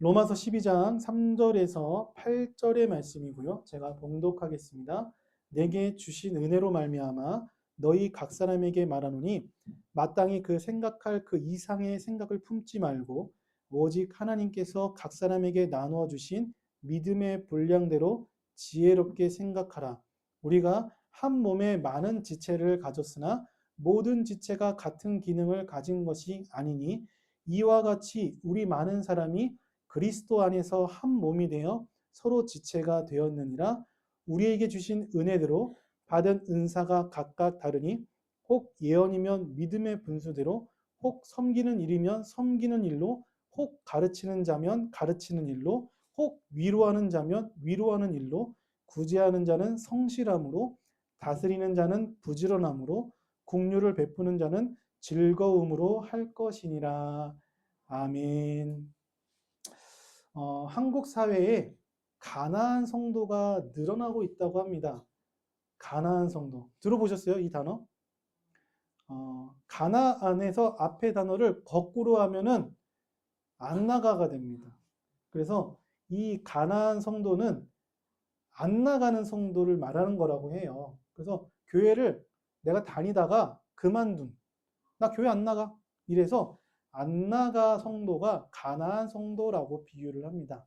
로마서 12장 3절에서 8절의 말씀이고요. 제가 봉독하겠습니다. 내게 주신 은혜로 말미암아 너희 각 사람에게 말하노니 마땅히 그 생각할 그 이상의 생각을 품지 말고 오직 하나님께서 각 사람에게 나누어 주신 믿음의 분량대로 지혜롭게 생각하라. 우리가 한 몸에 많은 지체를 가졌으나 모든 지체가 같은 기능을 가진 것이 아니니 이와 같이 우리 많은 사람이 그리스도 안에서 한 몸이 되어 서로 지체가 되었느니라. 우리에게 주신 은혜대로 받은 은사가 각각 다르니 혹 예언이면 믿음의 분수대로, 혹 섬기는 일이면 섬기는 일로, 혹 가르치는 자면 가르치는 일로, 혹 위로하는 자면 위로하는 일로, 구제하는 자는 성실함으로, 다스리는 자는 부지런함으로, 긍휼을 베푸는 자는 즐거움으로 할 것이니라. 아멘. 한국 사회에 가나안 성도가 늘어나고 있다고 합니다. 가나안 성도. 들어보셨어요? 이 단어? 가나안에서 앞에 단어를 거꾸로 하면은 안 나가가 됩니다. 그래서 이 가나안 성도는 안 나가는 성도를 말하는 거라고 해요. 그래서 교회를 내가 다니다가 그만둔. 나 교회 안 나가. 이래서 안 나가 성도가 가나안 성도라고 비유를 합니다.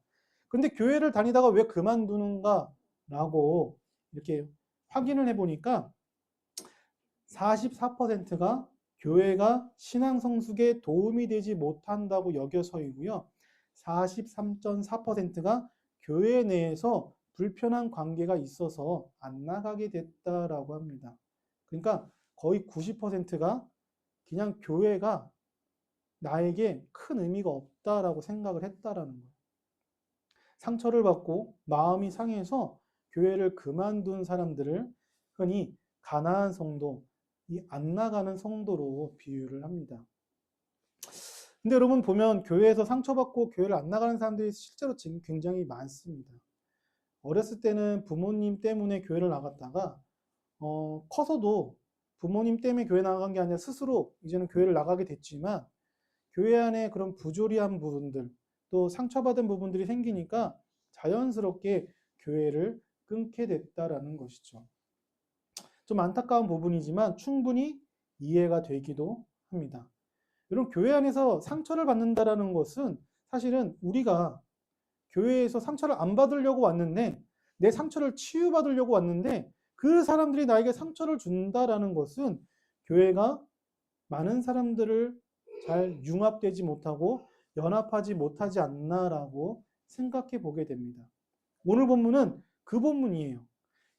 근데 교회를 다니다가 왜 그만두는가? 라고 이렇게 확인을 해보니까 44%가 교회가 신앙 성숙에 도움이 되지 못한다고 여겨서이고요. 43.4%가 교회 내에서 불편한 관계가 있어서 안 나가게 됐다라고 합니다. 그러니까 거의 90%가 그냥 교회가 나에게 큰 의미가 없다라고 생각을 했다라는 거예요. 상처를 받고 마음이 상해서 교회를 그만둔 사람들을 흔히 가나안 성도, 이 안 나가는 성도로 비유를 합니다. 근데 여러분 보면 교회에서 상처받고 교회를 안 나가는 사람들이 실제로 지금 굉장히 많습니다. 어렸을 때는 부모님 때문에 교회를 나갔다가 커서도 부모님 때문에 교회 나간 게 아니라 스스로 이제는 교회를 나가게 됐지만 교회 안에 그런 부조리한 부분들 또 상처받은 부분들이 생기니까 자연스럽게 교회를 끊게 됐다라는 것이죠. 좀 안타까운 부분이지만 충분히 이해가 되기도 합니다. 여러분 교회 안에서 상처를 받는다라는 것은 사실은 우리가 교회에서 상처를 안 받으려고 왔는데 내 상처를 치유받으려고 왔는데 그 사람들이 나에게 상처를 준다라는 것은 교회가 많은 사람들을 잘 융합되지 못하고 연합하지 못하지 않나라고 생각해 보게 됩니다. 오늘 본문은 그 본문이에요.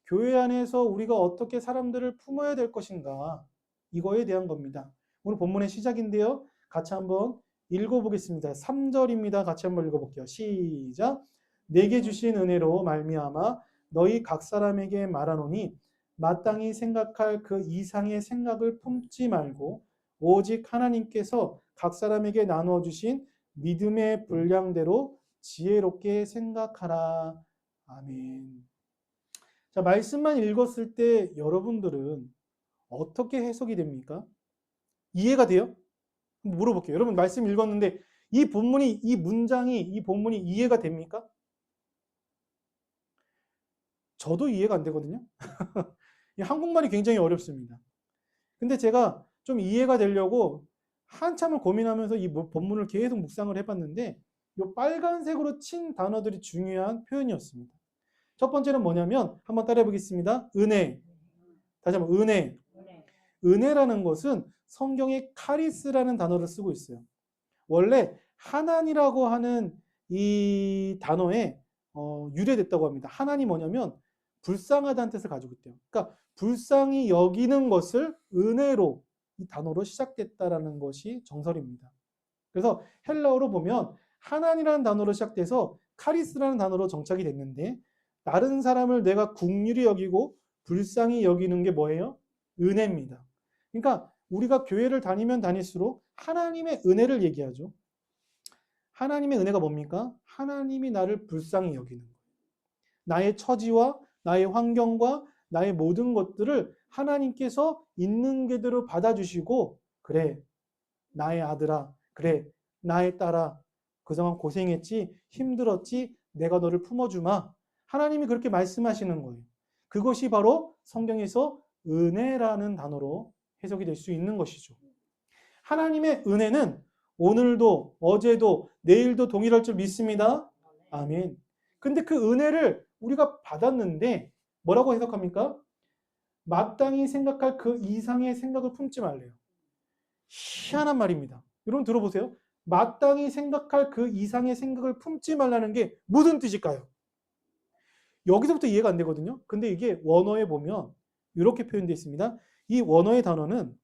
교회 안에서 우리가 어떻게 사람들을 품어야 될 것인가 이거에 대한 겁니다. 오늘 본문의 시작인데요. 같이 한번 읽어보겠습니다. 3절입니다. 같이 한번 읽어볼게요. 시작. 내게 주신 은혜로 말미암아 너희 각 사람에게 말하노니 마땅히 생각할 그 이상의 생각을 품지 말고 오직 하나님께서 각 사람에게 나누어 주신 믿음의 분량대로 지혜롭게 생각하라. 아멘. 자, 말씀만 읽었을 때 여러분들은 어떻게 해석이 됩니까? 이해가 돼요? 물어볼게요. 여러분 말씀 읽었는데 이 본문이 이 문장이 이 본문이 이해가 됩니까? 저도 이해가 안 되거든요. 한국말이 굉장히 어렵습니다. 근데 제가 좀 이해가 되려고 한참을 고민하면서 이 본문을 계속 묵상을 해봤는데 이 빨간색으로 친 단어들이 중요한 표현이었습니다. 첫 번째는 뭐냐면 한번 따라해 보겠습니다. 은혜. 다시 한번 은혜. 은혜라는 것은 성경에 카리스라는 단어를 쓰고 있어요. 원래 하나니라고 하는 이 단어에 유래됐다고 합니다. 하나니 뭐냐면 불쌍하다는 뜻을 가지고 있대요. 그러니까 불쌍히 여기는 것을 은혜로 이 단어로 시작됐다라는 것이 정설입니다. 그래서 헬라어로 보면 하나니라는 단어로 시작돼서 카리스라는 단어로 정착이 됐는데 다른 사람을 내가 긍휼히 여기고 불쌍히 여기는 게 뭐예요? 은혜입니다. 그러니까 우리가 교회를 다니면 다닐수록 하나님의 은혜를 얘기하죠. 하나님의 은혜가 뭡니까? 하나님이 나를 불쌍히 여기는 거예요. 나의 처지와 나의 환경과 나의 모든 것들을 하나님께서 있는 그대로 받아주시고 그래 나의 아들아 그래 나의 딸아 그동안 고생했지, 힘들었지, 내가 너를 품어주마. 하나님이 그렇게 말씀하시는 거예요. 그것이 바로 성경에서 은혜라는 단어로 해석이 될 수 있는 것이죠. 하나님의 은혜는 오늘도, 어제도, 내일도 동일할 줄 믿습니다. 아멘. 근데 그 은혜를 우리가 받았는데 뭐라고 해석합니까? 마땅히 생각할 그 이상의 생각을 품지 말래요. 희한한 말입니다. 여러분 들어보세요. 마땅히 생각할 그 이상의 생각을 품지 말라는 게 무슨 뜻일까요? 여기서부터 이해가 안 되거든요. 근데 이게 원어에 보면 이렇게 표현되어 있습니다. 이 원어의 단어는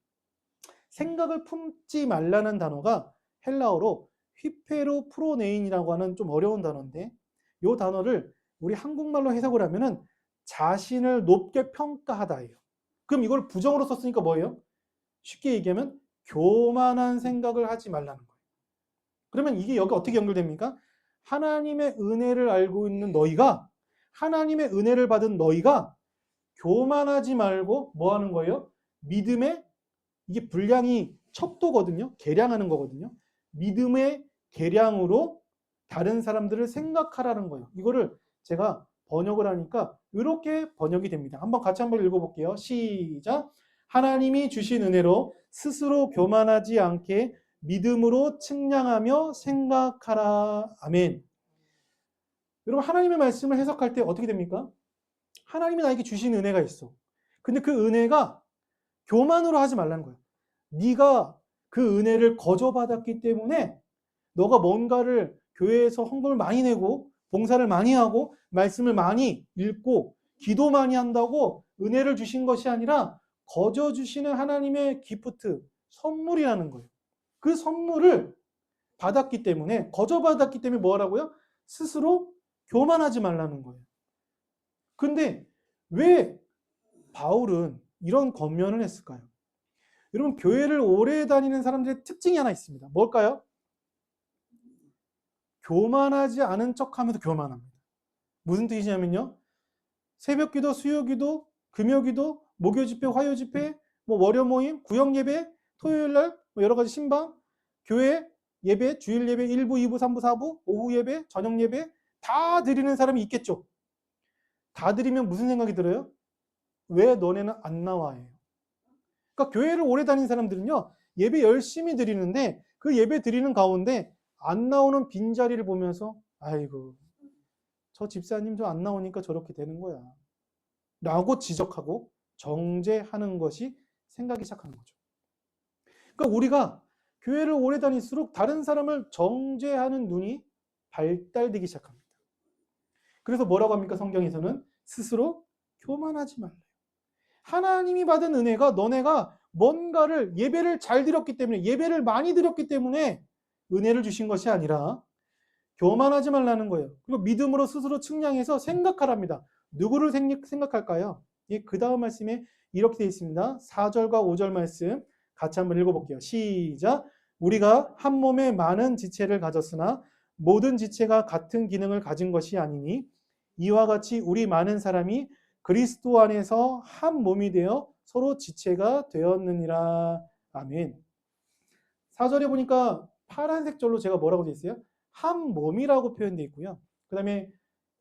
생각을 품지 말라는 단어가 헬라어로 휘페로 프로네인이라고 하는 좀 어려운 단어인데 이 단어를 우리 한국말로 해석을 하면은 자신을 높게 평가하다예요. 그럼 이걸 부정으로 썼으니까 뭐예요? 쉽게 얘기하면 교만한 생각을 하지 말라는 거예요. 그러면 이게 여기 어떻게 연결됩니까? 하나님의 은혜를 알고 있는 너희가, 하나님의 은혜를 받은 너희가 교만하지 말고 뭐 하는 거예요? 믿음의, 이게 분량이 척도거든요. 계량하는 거거든요. 믿음의 계량으로 다른 사람들을 생각하라는 거예요. 이거를 제가 번역을 하니까 이렇게 번역이 됩니다. 같이 한번 읽어볼게요. 시작. 하나님이 주신 은혜로 스스로 교만하지 않게 믿음으로 측량하며 생각하라. 아멘. 여러분 하나님의 말씀을 해석할 때 어떻게 됩니까? 하나님이 나에게 주신 은혜가 있어. 근데 그 은혜가 교만으로 하지 말라는 거예요. 네가 그 은혜를 거저받았기 때문에 너가 뭔가를 교회에서 헌금을 많이 내고 봉사를 많이 하고 말씀을 많이 읽고 기도 많이 한다고 은혜를 주신 것이 아니라 거저 주시는 하나님의 기프트, 선물이라는 거예요. 그 선물을 받았기 때문에, 거저 받았기 때문에 뭐 하라고요? 스스로 교만하지 말라는 거예요. 근데 왜 바울은 이런 권면을 했을까요? 여러분 교회를 오래 다니는 사람들의 특징이 하나 있습니다. 뭘까요? 교만하지 않은 척하면서 교만합니다. 무슨 뜻이냐면요. 새벽기도, 수요기도, 금요기도, 목요집회, 화요집회, 월요 모임, 구역예배, 토요일날 여러 가지 신방, 교회 예배, 주일 예배 1부, 2부, 3부, 4부, 오후 예배, 저녁 예배 다 드리는 사람이 있겠죠. 다 드리면 무슨 생각이 들어요? 왜 너네는 안 나와요? 그러니까 교회를 오래 다닌 사람들은요. 예배 열심히 드리는데 그 예배 드리는 가운데 안 나오는 빈자리를 보면서 아이고 저 집사님 저 안 나오니까 저렇게 되는 거야 라고 지적하고 정죄하는 것이 생각이 시작하는 거죠. 그러니까 우리가 교회를 오래 다닐수록 다른 사람을 정죄하는 눈이 발달되기 시작합니다. 그래서 뭐라고 합니까? 성경에서는 스스로 교만하지 말래요. 하나님이 받은 은혜가 너네가 뭔가를 예배를 잘 드렸기 때문에 예배를 많이 드렸기 때문에 은혜를 주신 것이 아니라 교만하지 말라는 거예요. 그리고 믿음으로 스스로 측량해서 생각하랍니다. 누구를 생각할까요? 그 다음 말씀에 이렇게 되어 있습니다. 4절과 5절 말씀 같이 한번 읽어볼게요. 시작. 우리가 한 몸에 많은 지체를 가졌으나 모든 지체가 같은 기능을 가진 것이 아니니 이와 같이 우리 많은 사람이 그리스도 안에서 한 몸이 되어 서로 지체가 되었느니라. 아멘. 4절에 보니까 파란색 절로 제가 뭐라고 되어 있어요? 한 몸이라고 표현되어 있고요. 그 다음에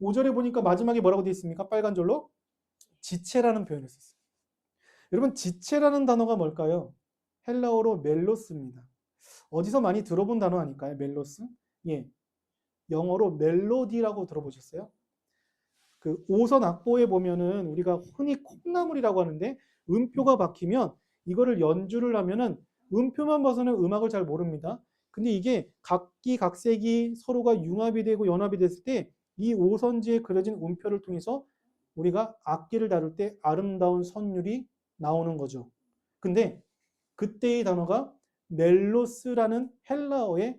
5절에 보니까 마지막에 뭐라고 되어 있습니까? 빨간 절로 지체라는 표현을 썼어요. 여러분 지체라는 단어가 뭘까요? 헬라어로 멜로스입니다. 어디서 많이 들어본 단어 아닐까요? 멜로스? 예, 영어로 멜로디라고 들어보셨어요? 그 오선 악보에 보면은 우리가 흔히 콩나물이라고 하는데 음표가 박히면 이거를 연주를 하면은 음표만 봐서는 음악을 잘 모릅니다. 근데 이게 각기 각색이 서로가 융합이 되고 연합이 됐을 때 이 오선지에 그려진 음표를 통해서 우리가 악기를 다룰 때 아름다운 선율이 나오는 거죠. 근데 그때의 단어가 멜로스라는 헬라어에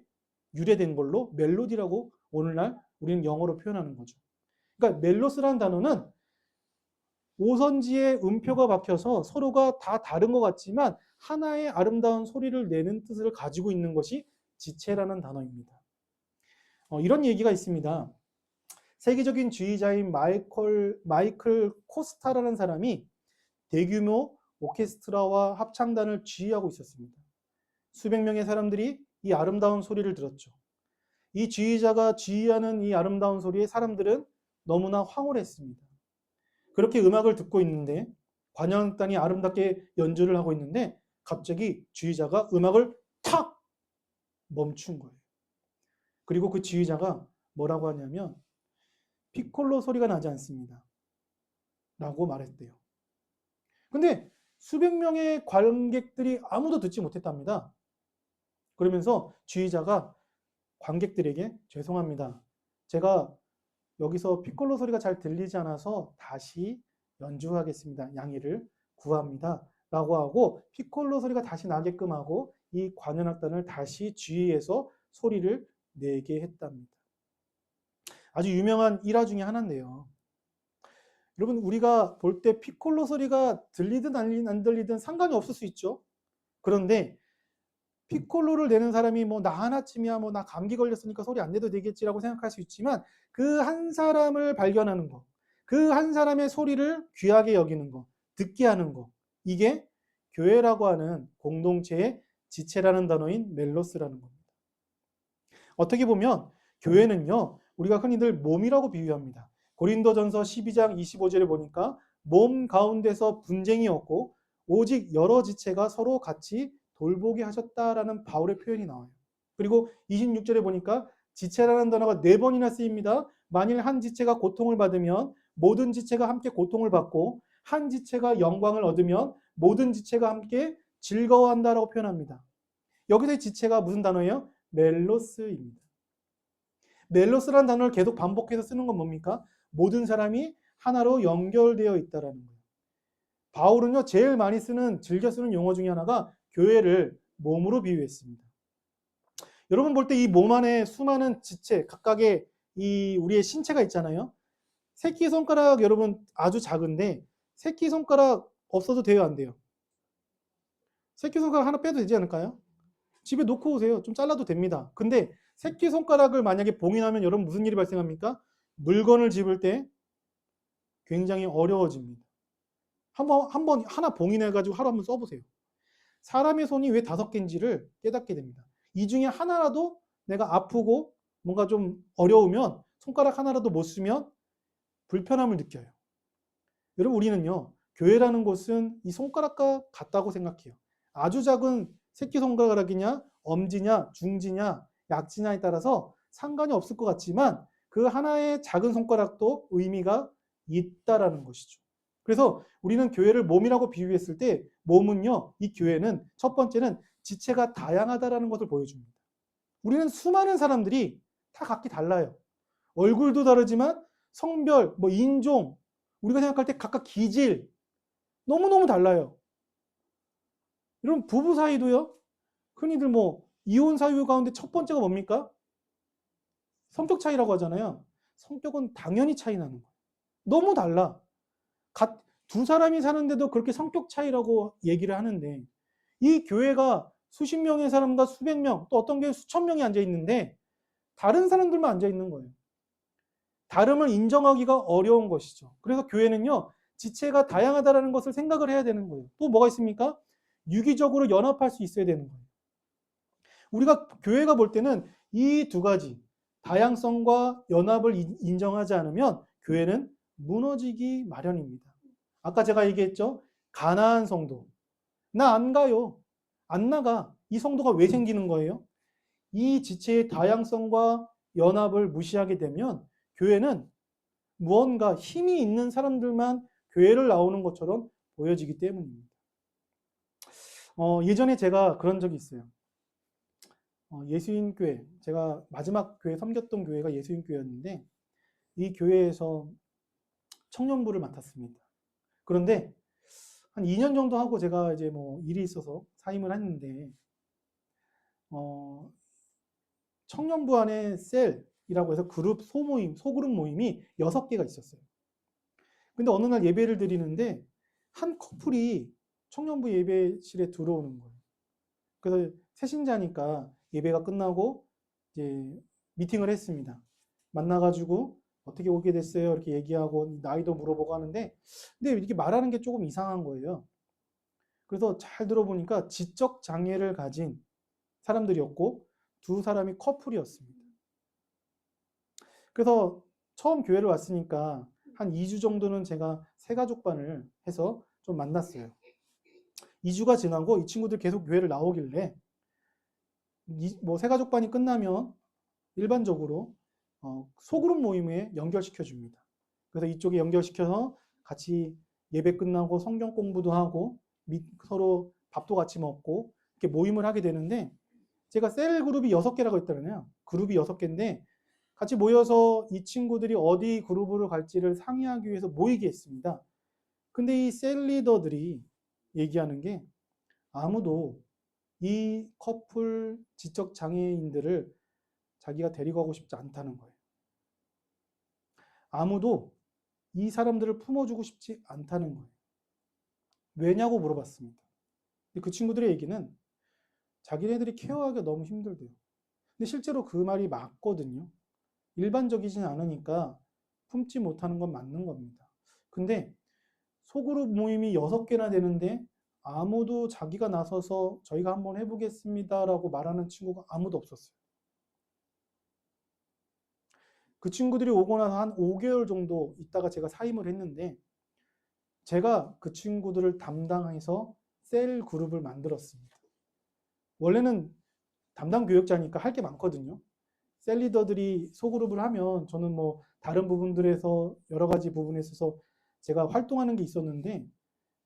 유래된 걸로 멜로디라고 오늘날 우리는 영어로 표현하는 거죠. 그러니까 멜로스라는 단어는 오선지에 음표가 박혀서 서로가 다 다른 것 같지만 하나의 아름다운 소리를 내는 뜻을 가지고 있는 것이 지체라는 단어입니다. 이런 얘기가 있습니다. 세계적인 지휘자인 마이클 코스타라는 사람이 대규모 오케스트라와 합창단을 지휘하고 있었습니다. 수백 명의 사람들이 이 아름다운 소리를 들었죠. 이 지휘자가 지휘하는 이 아름다운 소리에 사람들은 너무나 황홀했습니다. 그렇게 음악을 듣고 있는데 관현악단이 아름답게 연주를 하고 있는데 갑자기 지휘자가 음악을 탁 멈춘 거예요. 그리고 그 지휘자가 뭐라고 하냐면 피콜로 소리가 나지 않습니다. 라고 말했대요. 근데 수백 명의 관객들이 아무도 듣지 못했답니다. 그러면서 지휘자가 관객들에게 죄송합니다. 제가 여기서 피콜로 소리가 잘 들리지 않아서 다시 연주하겠습니다. 양해를 구합니다. 라고 하고 피콜로 소리가 다시 나게끔 하고 이 관현악단을 다시 지휘해서 소리를 내게 했답니다. 아주 유명한 일화 중에 하나인데요. 여러분 우리가 볼 때 피콜로 소리가 들리든 안 들리든 상관이 없을 수 있죠. 그런데 피콜로를 내는 사람이 뭐 나 하나쯤이야 뭐 나 감기 걸렸으니까 소리 안 내도 되겠지라고 생각할 수 있지만 그 한 사람을 발견하는 거, 그 한 사람의 소리를 귀하게 여기는 거, 듣게 하는 거, 이게 교회라고 하는 공동체의 지체라는 단어인 멜로스라는 겁니다. 어떻게 보면 교회는요 우리가 흔히들 몸이라고 비유합니다. 고린도전서 12장 25절에 보니까 몸 가운데서 분쟁이 없고 오직 여러 지체가 서로 같이 돌보게 하셨다라는 바울의 표현이 나와요. 그리고 26절에 보니까 지체라는 단어가 4번이나 쓰입니다. 만일 한 지체가 고통을 받으면 모든 지체가 함께 고통을 받고 한 지체가 영광을 얻으면 모든 지체가 함께 즐거워한다라고 표현합니다. 여기서의 지체가 무슨 단어예요? 멜로스입니다. 멜로스라는 단어를 계속 반복해서 쓰는 건 뭡니까? 모든 사람이 하나로 연결되어 있다는 거예요. 바울은요 제일 많이 즐겨 쓰는 용어 중에 하나가 교회를 몸으로 비유했습니다. 여러분 볼 때 이 몸 안에 수많은 지체 각각의 이 우리의 신체가 있잖아요. 새끼손가락 여러분 아주 작은데 새끼손가락 없어도 돼요 안 돼요? 새끼손가락 하나 빼도 되지 않을까요? 집에 놓고 오세요. 좀 잘라도 됩니다. 근데 새끼손가락을 만약에 봉인하면 여러분 무슨 일이 발생합니까? 물건을 집을 때 굉장히 어려워집니다. 한번 하나 봉인해가지고 하루 한번 써보세요. 사람의 손이 왜 5개인지를 깨닫게 됩니다. 이 중에 하나라도 내가 아프고 뭔가 좀 어려우면 손가락 하나라도 못 쓰면 불편함을 느껴요. 여러분 우리는요 교회라는 곳은 이 손가락과 같다고 생각해요. 아주 작은 새끼손가락이냐 엄지냐 중지냐 약지냐에 따라서 상관이 없을 것 같지만 그 하나의 작은 손가락도 의미가 있다라는 것이죠. 그래서 우리는 교회를 몸이라고 비유했을 때 몸은요 이 교회는 첫 번째는 지체가 다양하다라는 것을 보여줍니다. 우리는 수많은 사람들이 다 각기 달라요. 얼굴도 다르지만 성별, 뭐 인종, 우리가 생각할 때 각각 기질 너무너무 달라요. 여러분 부부 사이도요. 흔히들 뭐 이혼 사유 가운데 첫 번째가 뭡니까? 성격 차이라고 하잖아요. 성격은 당연히 차이 나는 거예요. 너무 달라. 두 사람이 사는데도 그렇게 성격 차이라고 얘기를 하는데 이 교회가 수십 명의 사람과 수백 명, 또 어떤 교회 수천 명이 앉아 있는데 다른 사람들만 앉아 있는 거예요. 다름을 인정하기가 어려운 것이죠. 그래서 교회는요, 지체가 다양하다는 것을 생각을 해야 되는 거예요. 또 뭐가 있습니까? 유기적으로 연합할 수 있어야 되는 거예요. 우리가 교회가 볼 때는 이 두 가지, 다양성과 연합을 인정하지 않으면 교회는 무너지기 마련입니다. 아까 제가 얘기했죠? 가나안 성도. 나 안 가요. 안 나가. 이 성도가 왜 생기는 거예요? 이 지체의 다양성과 연합을 무시하게 되면 교회는 무언가 힘이 있는 사람들만 교회를 나오는 것처럼 보여지기 때문입니다. 예전에 제가 그런 적이 있어요. 예수인교회, 제가 마지막 교회 섬겼던 교회가 예수인교회였는데 이 교회에서 청년부를 맡았습니다. 그런데 한 2년 정도 하고 제가 이제 뭐 일이 있어서 사임을 했는데 청년부 안에 셀이라고 해서 그룹 소모임, 소그룹 모임이 6개가 있었어요. 근데 어느 날 예배를 드리는데 한 커플이 청년부 예배실에 들어오는 거예요. 그래서 새신자니까 예배가 끝나고 이제 미팅을 했습니다. 만나가지고 어떻게 오게 됐어요? 이렇게 얘기하고 나이도 물어보고 하는데 근데 이렇게 말하는 게 조금 이상한 거예요. 그래서 잘 들어보니까 지적 장애를 가진 사람들이었고 두 사람이 커플이었습니다. 그래서 처음 교회를 왔으니까 한 2주 정도는 제가 새가족반을 해서 좀 만났어요. 2주가 지나고 이 친구들 계속 교회를 나오길래 뭐 새가족반이 끝나면 일반적으로 소그룹 모임에 연결시켜 줍니다. 그래서 이쪽에 연결시켜서 같이 예배 끝나고 성경 공부도 하고 서로 밥도 같이 먹고 이렇게 모임을 하게 되는데, 제가 셀 그룹이 6개라고 했잖아요. 그룹이 6개인데 같이 모여서 이 친구들이 어디 그룹으로 갈지를 상의하기 위해서 모이게 했습니다. 근데 이 셀 리더들이 얘기하는 게 아무도 이 커플 지적 장애인들을 자기가 데리고 가고 싶지 않다는 거예요. 아무도 이 사람들을 품어주고 싶지 않다는 거예요. 왜냐고 물어봤습니다. 그 친구들의 얘기는 자기네들이 케어하기가 너무 힘들대요. 근데 실제로 그 말이 맞거든요. 일반적이진 않으니까 품지 못하는 건 맞는 겁니다. 근데 소그룹 모임이 6개나 되는데 아무도 자기가 나서서 저희가 한번 해보겠습니다라고 말하는 친구가 아무도 없었어요. 그 친구들이 오고 나서 한 5개월 정도 있다가 제가 사임을 했는데, 제가 그 친구들을 담당해서 셀 그룹을 만들었습니다. 원래는 담당 교역자니까 할 게 많거든요. 셀 리더들이 소그룹을 하면 저는 뭐 다른 부분들에서 여러 가지 부분에 있어서 제가 활동하는 게 있었는데,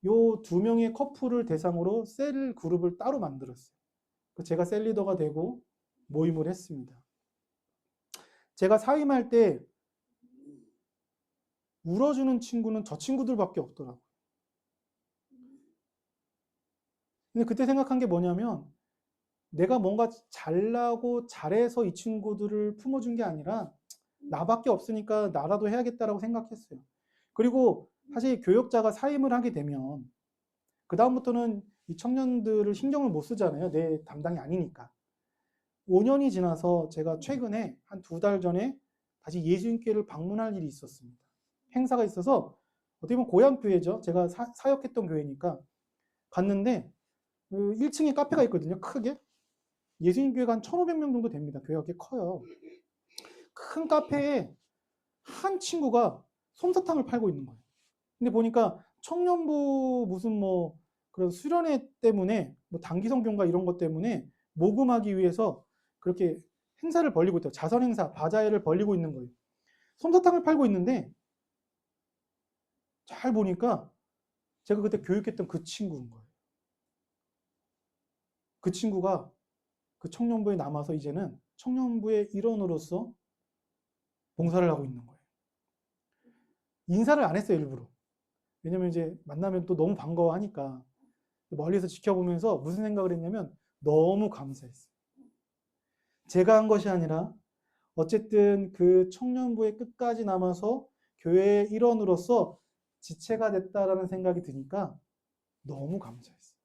요 2명의 커플을 대상으로 셀 그룹을 따로 만들었어요. 제가 셀 리더가 되고 모임을 했습니다. 제가 사임할 때 울어주는 친구는 저 친구들밖에 없더라고요. 근데 그때 생각한 게 뭐냐면, 내가 뭔가 잘나고 잘해서 이 친구들을 품어준 게 아니라 나밖에 없으니까 나라도 해야겠다라고 생각했어요. 그리고 사실 교역자가 사임을 하게 되면 그 다음부터는 이 청년들을 신경을 못 쓰잖아요. 내 담당이 아니니까. 5년이 지나서 제가 최근에 한 2달 전에 다시 예수님교회를 방문할 일이 있었습니다. 행사가 있어서, 어떻게 보면 고향 교회죠. 제가 사역했던 교회니까 갔는데, 1층에 카페가 있거든요. 크게. 예수님교회가 한 1,500명 정도 됩니다. 교회가 꽤 커요. 큰 카페에 한 친구가 솜사탕을 팔고 있는 거예요. 근데 보니까 청년부 무슨 뭐 그런 수련회 때문에, 뭐 단기성교인가 이런 것 때문에 모금하기 위해서 그렇게 행사를 벌리고 있다. 자선 행사, 바자회를 벌리고 있는 거예요. 솜사탕을 팔고 있는데, 잘 보니까 제가 그때 교육했던 그 친구인 거예요. 그 친구가 그 청년부에 남아서 이제는 청년부의 일원으로서 봉사를 하고 있는 거예요. 인사를 안 했어요, 일부러. 왜냐면 이제 만나면 또 너무 반가워하니까. 멀리서 지켜보면서 무슨 생각을 했냐면 너무 감사했어요. 제가 한 것이 아니라 어쨌든 그 청년부에 끝까지 남아서 교회의 일원으로서 지체가 됐다라는 생각이 드니까 너무 감사했어요.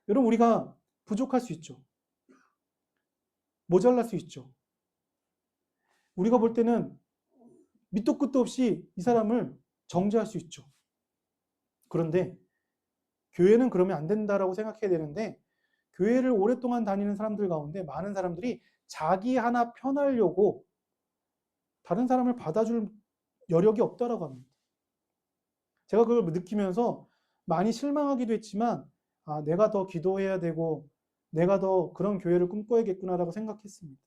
여러분, 우리가 부족할 수 있죠. 모자랄 수 있죠. 우리가 볼 때는 밑도 끝도 없이 이 사람을 정죄할 수 있죠. 그런데 교회는 그러면 안 된다라고 생각해야 되는데, 교회를 오랫동안 다니는 사람들 가운데 많은 사람들이 자기 하나 편하려고 다른 사람을 받아줄 여력이 없다라고 합니다. 제가 그걸 느끼면서 많이 실망하기도 했지만, 아, 내가 더 기도해야 되고 내가 더 그런 교회를 꿈꿔야겠구나라고 생각했습니다.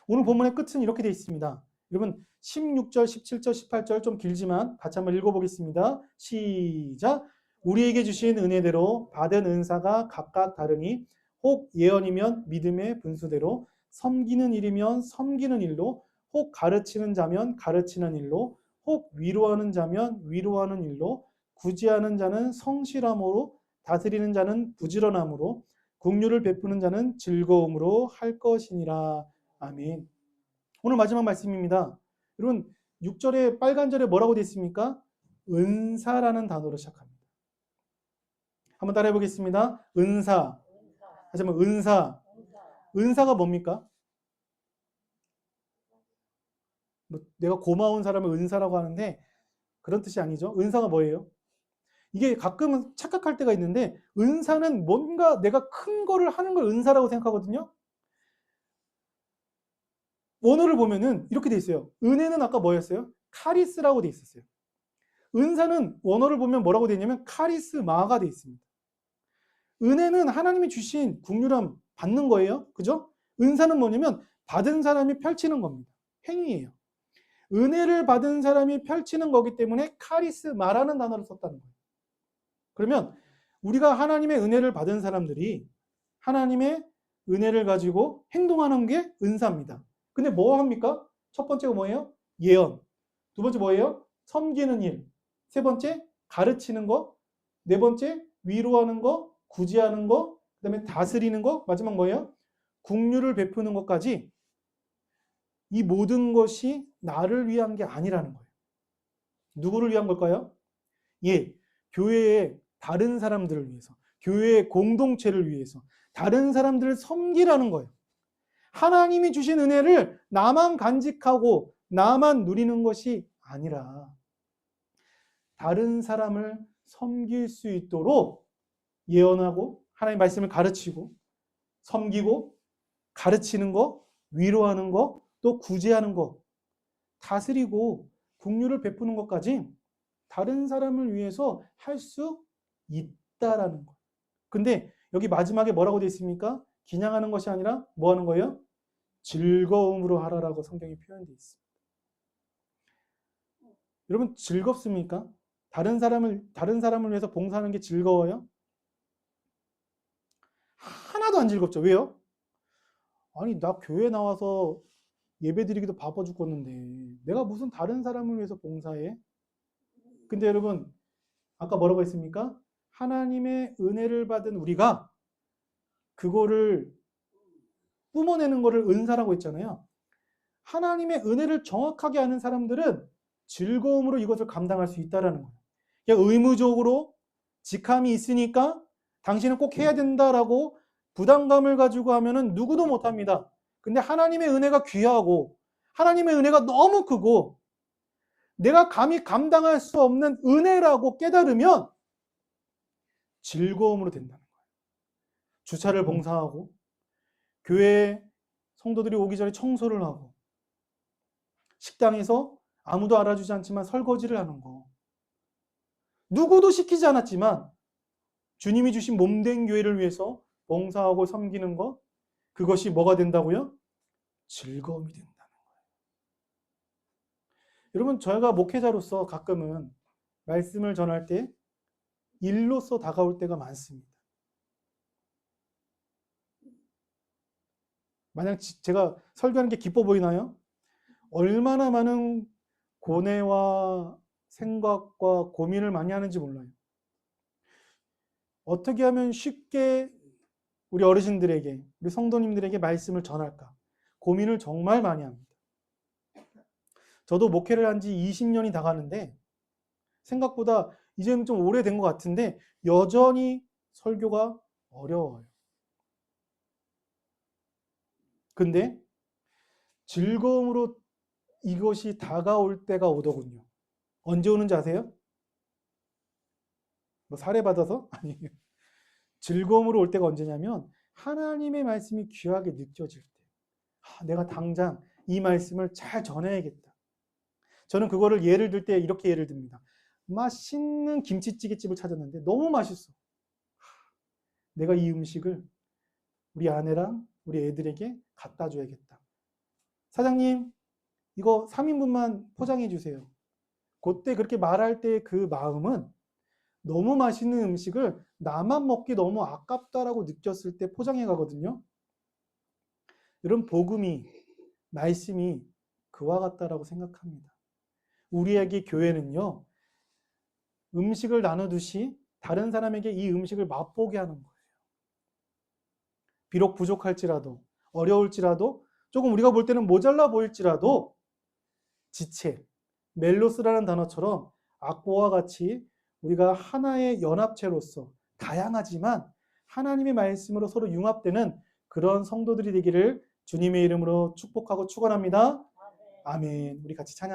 오늘 본문의 끝은 이렇게 되어 있습니다. 여러분 16절, 17절, 18절 좀 길지만 같이 한번 읽어보겠습니다. 시작. 우리에게 주신 은혜대로 받은 은사가 각각 다르니 혹 예언이면 믿음의 분수대로, 섬기는 일이면 섬기는 일로, 혹 가르치는 자면 가르치는 일로, 혹 위로하는 자면 위로하는 일로, 구제하는 자는 성실함으로, 다스리는 자는 부지런함으로, 긍휼을 베푸는 자는 즐거움으로 할 것이니라. 아멘. 오늘 마지막 말씀입니다. 여러분 6절에 빨간 절에 뭐라고 되어 있습니까? 은사라는 단어로 시작합니다. 한번 따라해 보겠습니다. 은사. 다시 한번 은사. 은사가 뭡니까? 뭐 내가 고마운 사람을 은사라고 하는데 그런 뜻이 아니죠. 은사가 뭐예요? 이게 가끔은 착각할 때가 있는데, 은사는 뭔가 내가 큰 거를 하는 걸 은사라고 생각하거든요. 원어를 보면은 이렇게 돼 있어요. 은혜는 아까 뭐였어요? 카리스라고 돼 있었어요. 은사는 원어를 보면 뭐라고 돼 있냐면 카리스마가 돼 있습니다. 은혜는 하나님이 주신 국률함 받는 거예요. 그죠? 은사는 뭐냐면 받은 사람이 펼치는 겁니다. 행위예요. 은혜를 받은 사람이 펼치는 거기 때문에 카리스마라는 단어를 썼다는 거예요. 그러면 우리가 하나님의 은혜를 받은 사람들이 하나님의 은혜를 가지고 행동하는 게 은사입니다. 근데 뭐 합니까? 첫 번째가 뭐예요? 예언. 두 번째 뭐예요? 섬기는 일. 세 번째 가르치는 거. 네 번째 위로하는 거, 구제하는 거, 그다음에 다스리는 거. 마지막 뭐예요? 긍휼을 베푸는 것까지 이 모든 것이 나를 위한 게 아니라는 거예요. 누구를 위한 걸까요? 예, 교회의 다른 사람들을 위해서, 교회의 공동체를 위해서, 다른 사람들을 섬기라는 거예요. 하나님이 주신 은혜를 나만 간직하고 나만 누리는 것이 아니라 다른 사람을 섬길 수 있도록 예언하고 하나님의 말씀을 가르치고 섬기고 가르치는 거, 위로하는 거, 또 구제하는 거, 다스리고 긍휼을 베푸는 것까지 다른 사람을 위해서 할 수 있다라는 거예요. 근데 여기 마지막에 뭐라고 되어 있습니까? 기냥하는 것이 아니라 뭐 하는 거예요? 즐거움으로 하라라고 성경이 표현되어 있습니다. 여러분 즐겁습니까? 다른 사람을 위해서 봉사하는 게 즐거워요? 하나도 안 즐겁죠. 왜요? 아니 나 교회 나와서 예배드리기도 바빠 죽겠는데 내가 무슨 다른 사람을 위해서 봉사해? 근데 여러분 아까 뭐라고 했습니까? 하나님의 은혜를 받은 우리가 그거를 뿜어내는 거를 은사라고 했잖아요. 하나님의 은혜를 정확하게 아는 사람들은 즐거움으로 이것을 감당할 수 있다는 거예요. 그냥 의무적으로 직함이 있으니까 당신은 꼭 해야 된다라고 부담감을 가지고 하면은 누구도 못합니다. 근데 하나님의 은혜가 귀하고 하나님의 은혜가 너무 크고 내가 감히 감당할 수 없는 은혜라고 깨달으면 즐거움으로 된다는 거예요. 주차를 봉사하고 교회에 성도들이 오기 전에 청소를 하고 식당에서 아무도 알아주지 않지만 설거지를 하는 거. 누구도 시키지 않았지만 주님이 주신 몸된 교회를 위해서 봉사하고 섬기는 것, 그것이 뭐가 된다고요? 즐거움이 된다는 거예요. 여러분 저희가 목회자로서 가끔은 말씀을 전할 때 일로서 다가올 때가 많습니다. 만약 제가 설교하는 게 기뻐 보이나요? 얼마나 많은 고뇌와 생각과 고민을 많이 하는지 몰라요. 어떻게 하면 쉽게 우리 어르신들에게, 우리 성도님들에게 말씀을 전할까? 고민을 정말 많이 합니다. 저도 목회를 한 지 20년이 다 가는데 생각보다 이제는 좀 오래된 것 같은데 여전히 설교가 어려워요. 근데 즐거움으로 이것이 다가올 때가 오더군요. 언제 오는지 아세요? 뭐 사례받아서? 아니에요. 즐거움으로 올 때가 언제냐면 하나님의 말씀이 귀하게 느껴질 때. 내가 당장 이 말씀을 잘 전해야겠다. 저는 그거를 예를 들 때 이렇게 예를 듭니다. 맛있는 김치찌개집을 찾았는데 너무 맛있어. 내가 이 음식을 우리 아내랑 우리 애들에게 갖다 줘야겠다. 사장님, 이거 3인분만 포장해 주세요. 그때 그렇게 말할 때 그 마음은 너무 맛있는 음식을 나만 먹기 너무 아깝다라고 느꼈을 때 포장해 가거든요. 여러분 복음이 말씀이 그와 같다라고 생각합니다. 우리에게 교회는요. 음식을 나누듯이 다른 사람에게 이 음식을 맛보게 하는 거예요. 비록 부족할지라도 어려울지라도 조금 우리가 볼 때는 모자라 보일지라도 지체, 멜로스라는 단어처럼 악보와 같이 우리가 하나의 연합체로서 다양하지만 하나님의 말씀으로 서로 융합되는 그런 성도들이 되기를 주님의 이름으로 축복하고 축원합니다. 아멘. 우리 같이 찬양